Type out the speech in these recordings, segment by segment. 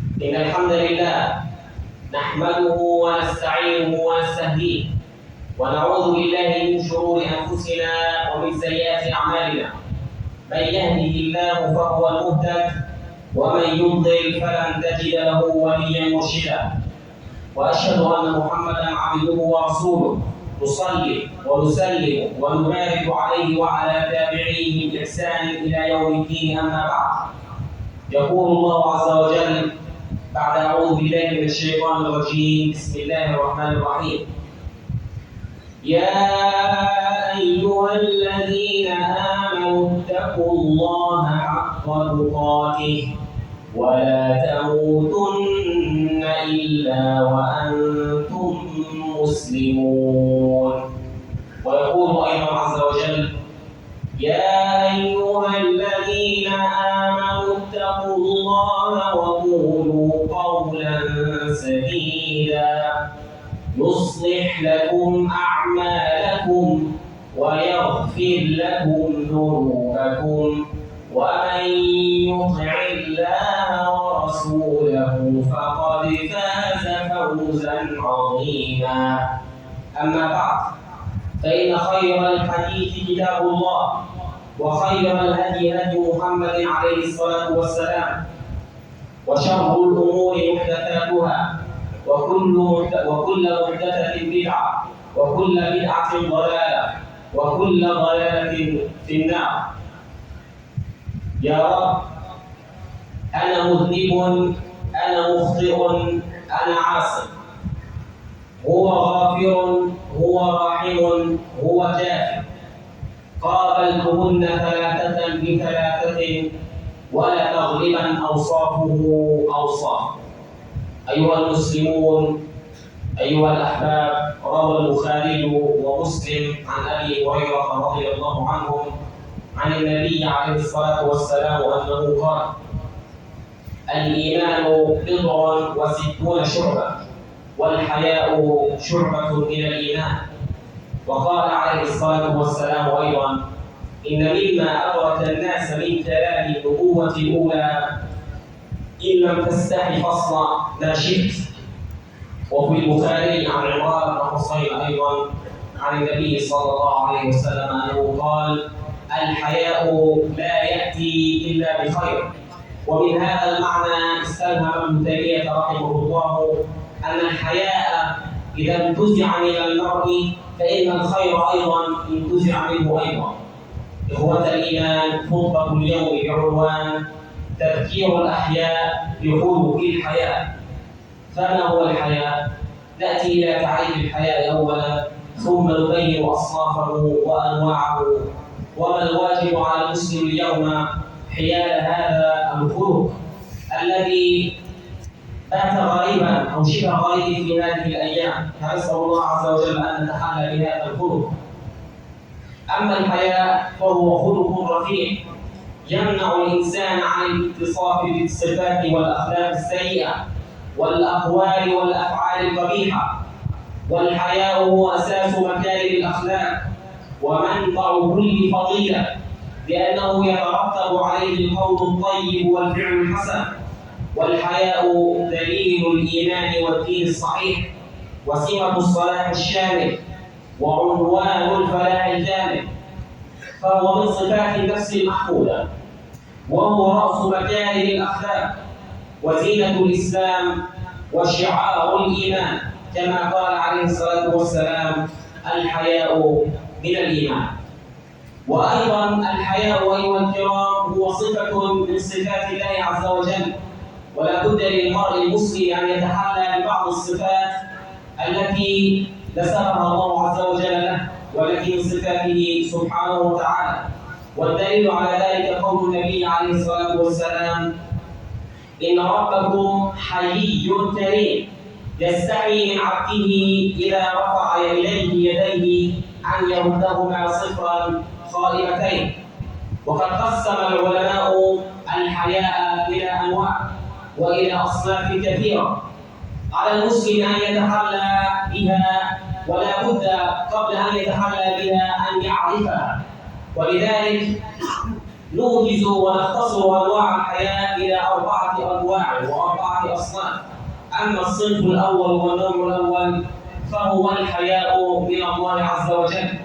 إن الحمد لله نحمده ونستعينه ونستهديه ونعوذ بالله من شرور أنفسنا ومن سيئات أعمالنا. من يهده الله فهو المهتد ومن يضلل فلن تجد له وليا مرشدا. وأشهد أن محمدا عبده ورسوله نصلي ونسلم ونبارك عليه وعلى تابعيه بإحسان إلى يوم الدين. أما بعد، يقول الله عز وجل بعد أعوذ بالله من الشيطان الرجيم: بسم الله الرحمن الرحيم. يا أيها الذين آمنوا اتقوا الله حق تقاته ولا تموتن إلا وأنتم مسلمون. ويقول أيضا عز وجل: يا أيها الذين آمنوا اتقوا الله وقولوا قولا سديدا يصلح لكم أعمالكم ويغفر لكم ذنوبكم ومن يطع الله ورسوله فقد فاز فوزا عظيما. أما بعد، فإن خير الحديث كتاب الله وخير الهدي هدي محمد عليه الصلاة والسلام وشر الأمور محدثاتها وكل محدثة بدعة وكل بدعة ضلالة وكل ضلالة في النار. يا رب، أنا مذنب، أنا مخطئ، أنا عاصي. هو غافر، هو راحم، هو جافر. قابلتهن ثلاثة بثلاثة ولا تغلبا أوصافه أوصاف. أيها المسلمون، أيها الأحباب، روى البخاري ومسلم عن أبي هريرة رضي الله عنهم عن النبي عليه الصلاة والسلام أنه قال: الإيمان بضع وستون شعبة والحياء شعبة من الإيمان. وقال عليه الصلاة والسلام أيضا: إن مما أدرك الناس من كلام النبوة الأولى: إن لم تستحي فاصنع ما شئت. وفي البخاري عن عمران بن حصين أيضا عن النبي صلى الله عليه وسلم أنه قال: الحياء لا يأتي إلا بخير. ومن هذا المعنى استلهم ابن تيمية رحمه الله أن الحياء إذا انتزع من المرء فإن الخير أيضا ينتزع منه أيضا. إخوة الإيمان، خطبة اليوم بعنوان تذكير الأحياء بخلق الحياء. فما هو الحياء؟ نأتي إلى تعريف الحياء أولا، ثم نبين أصنافه وأنواعه وما الواجب على المسلم اليوم حيال هذا الخلق الذي بات غريبا أو شبه غريب في هذه الأيام. فنسأل الله عز وجل أن نتحلى بهذا الخلق. أما الحياء فهو خلق رفيع يمنع الإنسان عن الاتصاف بالصفات والأخلاق السيئة والأقوال والأفعال القبيحة. والحياء هو أساس مكارم الأخلاق ومنبع كل فضيلة، لأنه يترتب عليه القول الطيب والفعل الحسن. والحياء دليل الإيمان والدين الصحيح وسمة الصلاح الشامل وعنوان الفلاح الكامل. فهو من صفات النفس المحمودة، وهو رأس مكارم الأخلاق وزينة الإسلام وشعار الإيمان، كما قال عليه الصلاة والسلام: الحياء من الإيمان. وأيضا الحياء أيها الكرام هو صفة من صفات الله عز وجل، ولا بد للمرء المسلم أن يتحلى ببعض الصفات التي نسبها الله عز وجل له والتي من صفاته سبحانه وتعالى. والدليل على ذلك قول النبي عليه الصلاة والسلام: إن ربكم حيي كريم يستحي من عبده إذا رفع إليه يديه أن يردهما صفرا خائبتين. وقد قسم العلماء الحياء إلى أنواع وإلى أصناف كثيرة. على المسلم أن يتحلى بها، ولا بد قبل أن يتحلى بها أن يعرفها. ولذلك نوجز ونختصر أنواع الحياء إلى 4 أنواع و4 أصناف. أما الصنف الأول والنوع الأول فهو الحياء من الله عز وجل.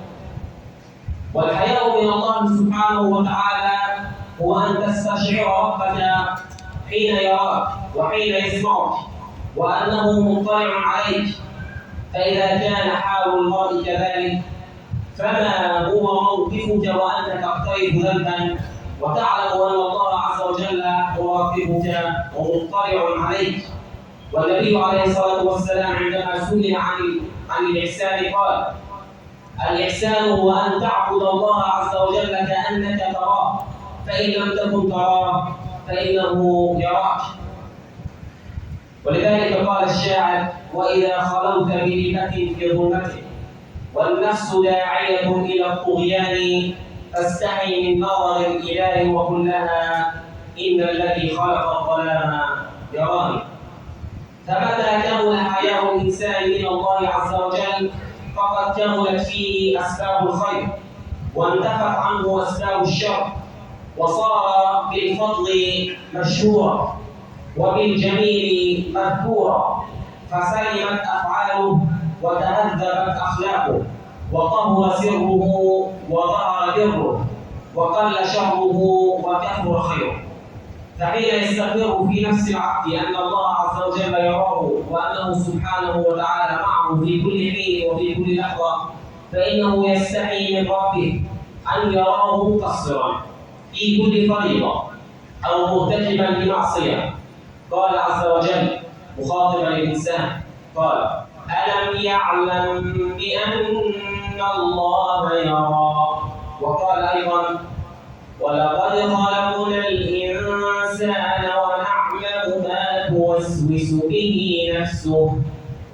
والحياء من الله سبحانه وتعالى هو أن تستشعر ربك حين يراك وحين يسمعك وأنه مطلع عليك. فإذا كان حال المرء كذلك فما هو موقفك وأنت تقترف ذنبا وتعلم أن الله عز وجل يراقبك ومطلع عليك. والنبي عليه الصلاة والسلام عندما سئل عن الإحسان قال: الإحسان هو أن تعبد الله عز وجل كأنك تراه، فإن لم تكن تراه فإنه يراك. ولذلك قال الشاعر: وإذا خلوت بليلة في ظلمته والنفس داعية إلى الطغيان فاستحي من نظر الإله وقل لها إن الذي خلق الظلام يراني. فمتى كمل حياء الإنسان من الله عز وجل فقد كملت فيه أسباب الخير وانتفت عنه أسباب الشر، وصار بالفضل مشهورا وبالجميل مذكورا، فسلمت أفعاله وتهذبت أخلاقه وطهر سره وظهر بره وقل شره وكثر خيره. فحين يستقر في نفس العبد أن الله عز وجل يراه وأنه سبحانه وتعالى معه في كل حين وفي كل لحظة، فإنه يستحي من ربه أن يراه مقصرا في كل فريضة أو مرتكبا لمعصية. قال عز وجل مخاطبا الإنسان قال: ألم يعلم بأن الله يرى. وقال أيضا: ولقد خلقنا الإنسان ونعلم ما توسوس به نفسه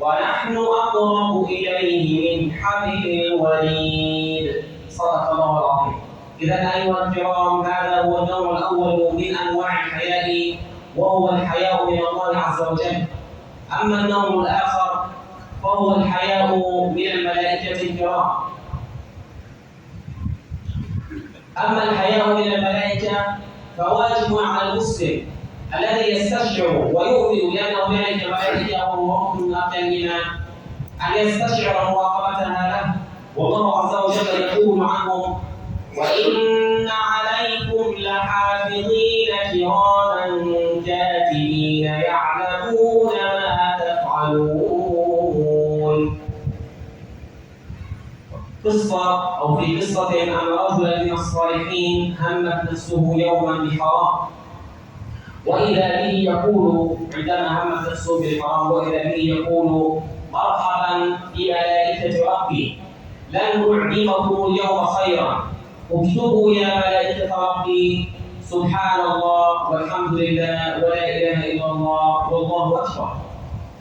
ونحن أقرب إليه من حبل الوريد. صدق الله العظيم. إذا أيها الكرام، هذا هو النوع الأول من أنواع الحياء، وهو الحياء من الله عز وجل. أما النوع الآخر فهو الحياء من الملائكة الكرام. أما الحياء من الملائكة فواجب على المسلم الذي يستشعر ويؤمن بأن هنالك ملائكة وهو ركن من أركان الإيمان أن يستشعر مراقبتها له. والله عز وجل يقول عنهم: وإن عليكم لحافظين كراما كاتبين يعلمون ما تفعلون. قصة أو في قصة أن رجلا من الصالحين همت نفسه يوما بحرام، وإذا به يقول عندما همت نفسه بالحرام وإذا به يقول: مرحبا بملائكة ربي، لن أعلمكم اليوم خيرا، اكتبوا يا ملائكة ربي سبحان الله والحمد لله ولا إله إلا الله والله أكبر.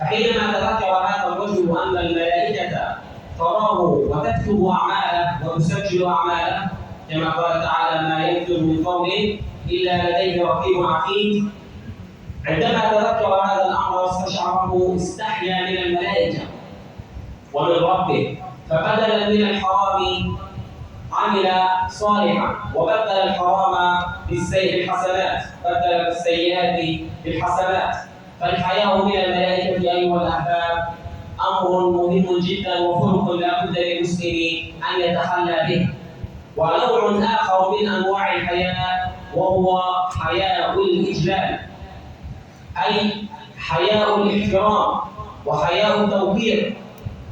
فحينما تذكر هذا الرجل أن الملائكة تراه وتكتب أعماله وتسجل أعماله، كما قال تعالى: ما يلفظ من قول إلا لديه رقيب عتيد، عندما تذكر هذا الأمر واستشعره استحيا من الملائكة ومن ربه، فبدلا من الحرام عمل صالحا وبدل الحرام بالحسنات، بدل السيئات بالحسنات. فالحياء من الملائكة أيها الأحباب أمر مهم جدا وخلق لا بد للمسلم أن يتحلى به. ونوع آخر من أنواع الحياء وهو حياء الإجلال، أي حياء الاحترام وحياء التوقير.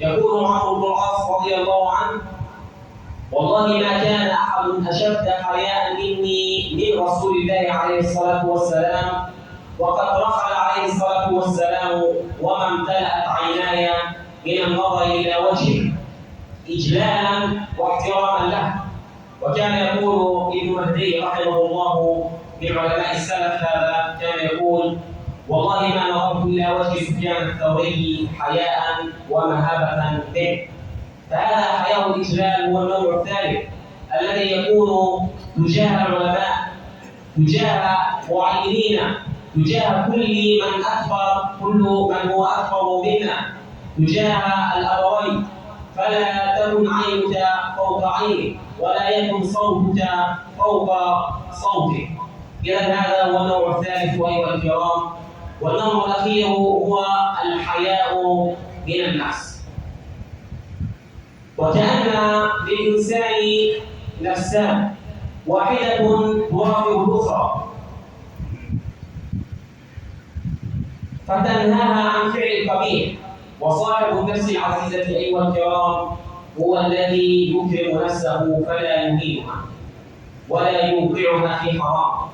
يقول عمرو بن العاص رضي الله عنه: والله ما كان أحد أشد حياء مني من رسول الله عليه الصلاة والسلام، وقد رحل عليه الصلاة والسلام وما امتلأت عيناي من النظر إلى وجهه إجلالا واحتراما له. وكان يقول ابن مهدي رحمه الله من علماء السلف هذا، كان يقول: والله ما نظرت إلى وجه سفيان الثوري حياء ومهابة به. فهذا حياء الإجلال هو النوع الثالث الذي يكون تجاه العلماء، تجاه معلمين، تجاه كل من أكبر، كل من هو أكبر منا، تجاه الأبوين. فلا تكن عينك فوق عينه ولا يكن صوتك فوق صوته. إذا هذا هو النوع الثالث أيها الكرام والنوع الأخير هو الحياء من النفس. وكأن للإنسان نفسان، واحدة ترافق الأخرى فتنهاها عن فعل القبيح. وصاحب النفس العزيزة أيها الكرام هو الذي يكرم نفسه فلا يهينها ولا يوقعها في حرام.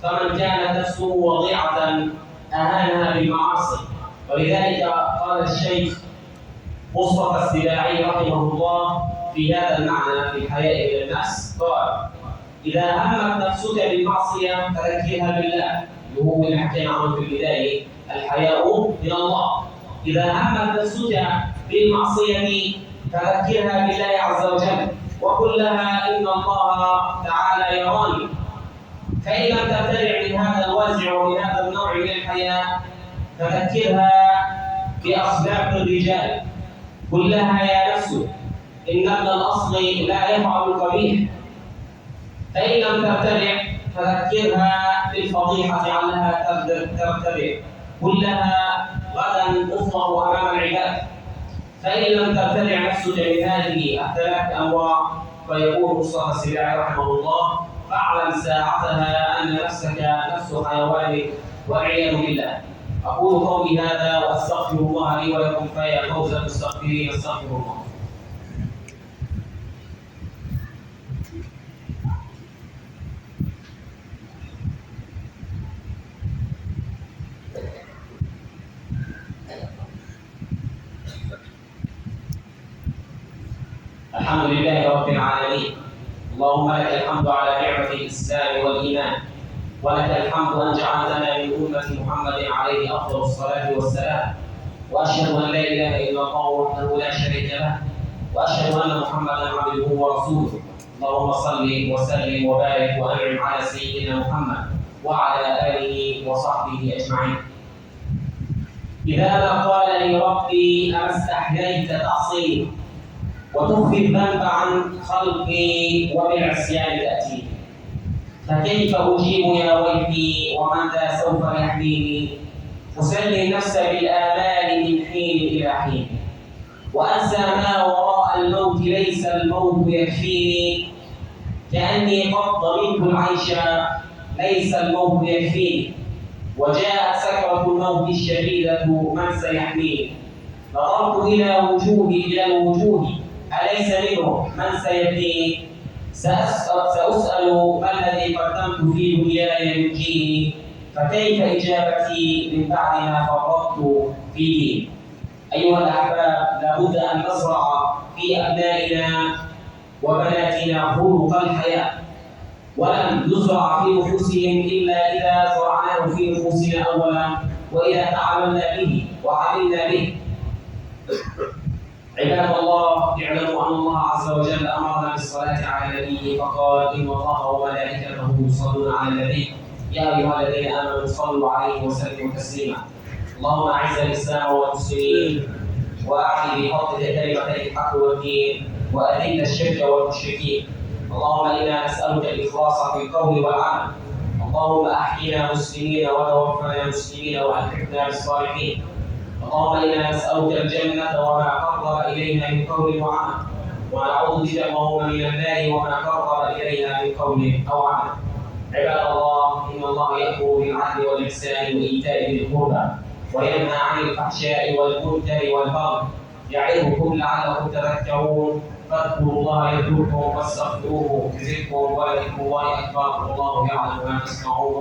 فمن كانت نفسه وضيعة أهانها بالمعاصي. ولذلك قال الشيخ مصطفى السباعي رحمه الله في هذا المعنى في الحياء من النفس، قال: إذا همت نفسك بالمعصية فذكرها بالله، اللي هو اللي حكينا عنه في البداية، الحياء من الله. إذا همت نفسك بالمعصية فذكرها بالله عز وجل، وقل لها إن الله تعالى يراني. فإن لم تبتلع من هذا الوازع ومن هذا النوع من الحياء فذكرها بأخلاق الرجال، قل لها يا نفس إن ابن الأصل لا يفعل القبيح. فإن لم تبتلع فذكرها بالفضيحة علها ترتدع، قل لها غدا أفضل أمام العباد. فإن لم تبتلع نفسك من هذه الثلاث أنواع، فيقول مصطفى السباعي رحمه الله: فاعلم ساعتها أن نفسك نفس حيوان والعياذ بالله. أقول قولي هذا وأستغفر الله لي ولكم، فيا فوز المستغفرين. استغفر الله. الحمد لله رب العالمين، اللهم لك الحمد على نعمة الإسلام والإيمان، ولك الحمد أن جعلتنا من أمة محمد عليه أفضل الصلاة والسلام. وأشهد أن لا إله إلا الله وحده لا شريك له، وأشهد أن محمدا عبده ورسوله. اللهم صل وسلم وبارك وأنعم على سيدنا محمد وعلى آله وصحبه أجمعين. إذا ما قال لي ربي أما استحييت تعصيه وتخفي الذنب عن خلقي وبالعصيان تأتي، فكيف أجيب يا ويلي ومن ذا سوف يحميني؟ أسلي النفس بالآمال من حين إلى حين، وأنسى ما وراء الموت ليس الموت يكفيني، كأني قد ضمنت العيش ليس الموت يكفيني، وجاءت سكرة الموت الشديدة من سيحميني. نظرت إلى الوجوه أليس منه من سيبنيني؟ سأسأل ما الذي قدمت في دنياي ينجيني، فكيف إجابتي من بعد ما فرطت فيه؟ أيها الأحباب، لابد أن نزرع في أبنائنا وبناتنا خلق الحياة، ولن يزرع في نفوسهم إلا إذا زرعناه في نفوسنا أولا، وإذا تعاملنا به وعملنا به. عباد الله، اعلموا أن الله عز وجل أمرنا بالصلاة على النبي، فقال: إن الله وملائكته يصلون على النبي يا أيها الذين آمنوا صلوا عليه وسلموا تسليما. اللهم أعز الإسلام والمسلمين، وأعلي بفضلك كلمتي الحق والدين، وأذل الشرك والمشركين. اللهم إنا نسألك الإخلاص في القول والعمل. اللهم أحينا مسلمين وتوفنا مسلمين وألحقنا بالصالحين. اللهم إنا نسألك الجنة وما قرب إليها من قول وعمل، ونعوذ بك اللهم من النار وما قرب إليها من قول أو عمل. عباد الله، إن الله يأمر بالعدل والإحسان وإيتاء ذي القربى، وينهى عن الفحشاء والمنكر والبغي، يعظكم لعلكم تذكرون. فاذكروا الله يذكركم واستغفروه يزدكم، ولذكر الله أكبر، والله يعلم ما تصنعون.